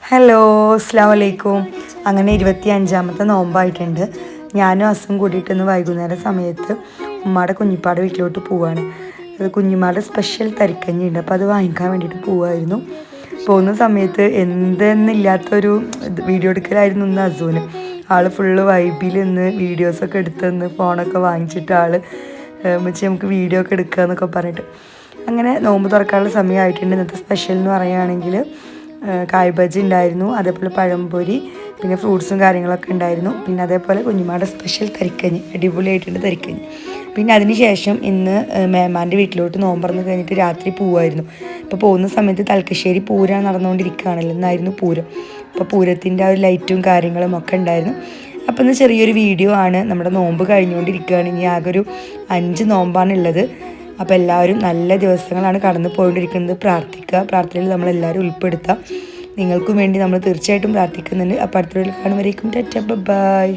Hello അസ്സലാമു അലൈക്കും. അങ്ങനെ 25ാമത്തെ നോമ്പായിട്ടുണ്ട്. ഞാനും അസും കൂടിയിട്ടൊന്ന് വൈകുന്നേരം സമയത്ത് ഉമ്മയുടെ കുഞ്ഞിപ്പാടെ വീട്ടിലോട്ട് പോവാണ്. അത് കുഞ്ഞിമാരുടെ സ്പെഷ്യൽ തരിക്കഞ്ഞി ഉണ്ട്, അപ്പോൾ അത് വാങ്ങിക്കാൻ വേണ്ടിയിട്ട് പോവായിരുന്നു. പോകുന്ന സമയത്ത് എന്തെന്നില്ലാത്തൊരു വീഡിയോ എടുക്കലായിരുന്നു ഇന്ന് അസുവിന്. ആൾ ഫുള്ള് വൈബിൽ നിന്ന് വീഡിയോസൊക്കെ എടുത്തുനിന്ന് ഫോണൊക്കെ വാങ്ങിച്ചിട്ട് വെച്ച് നമുക്ക് വീഡിയോ ഒക്കെ എടുക്കുക എന്നൊക്കെ പറഞ്ഞിട്ട് അങ്ങനെ നോമ്പ് തുറക്കാനുള്ള സമയമായിട്ടുണ്ട്. ഇന്നത്തെ സ്പെഷ്യൽ എന്ന് പറയുകയാണെങ്കിൽ കായ് ബജി ഉണ്ടായിരുന്നു, അതേപോലെ പഴംപൊരി, പിന്നെ ഫ്രൂട്ട്സും കാര്യങ്ങളൊക്കെ ഉണ്ടായിരുന്നു. പിന്നെ അതേപോലെ കുഞ്ഞുമാരുടെ സ്പെഷ്യൽ തരിക്കഞ്ഞി, അടിപൊളിയായിട്ടുണ്ട് തരിക്കഞ്ഞി. പിന്നെ അതിന് ശേഷം ഇന്ന് മേമാൻ്റെ വീട്ടിലോട്ട് നോമ്പറന്ന് കഴിഞ്ഞിട്ട് രാത്രി പോവായിരുന്നു. ഇപ്പോൾ പോകുന്ന സമയത്ത് തലക്കശ്ശേരി പൂരം നടന്നുകൊണ്ടിരിക്കുകയാണല്ലോ, ഇന്നായിരുന്നു പൂരം. അപ്പോൾ പൂരത്തിൻ്റെ ആ ഒരു ലൈറ്റും കാര്യങ്ങളും ഒക്കെ ഉണ്ടായിരുന്നു. അപ്പോൾ ഇന്ന് ചെറിയൊരു വീഡിയോ ആണ്. നമ്മുടെ നോമ്പ് കഴിഞ്ഞുകൊണ്ടിരിക്കുകയാണ്. ഇനി ആകെ ഒരു 5 നോമ്പാണുള്ളത്. അപ്പോൾ എല്ലാവരും നല്ല ദിവസങ്ങളാണ് കടന്നു പോയിക്കൊണ്ടിരിക്കുന്നത്. പ്രാർത്ഥനയിൽ നമ്മളെല്ലാവരും ഉൾപ്പെടുത്താം. നിങ്ങൾക്കും വേണ്ടി നമ്മൾ തീർച്ചയായിട്ടും പ്രാർത്ഥിക്കുന്നുണ്ട്. അപ്പോൾ അടുത്ത വീഡിയോയിൽ കാണുമ്പോഴേക്കും ടാറ്റാ ബൈ.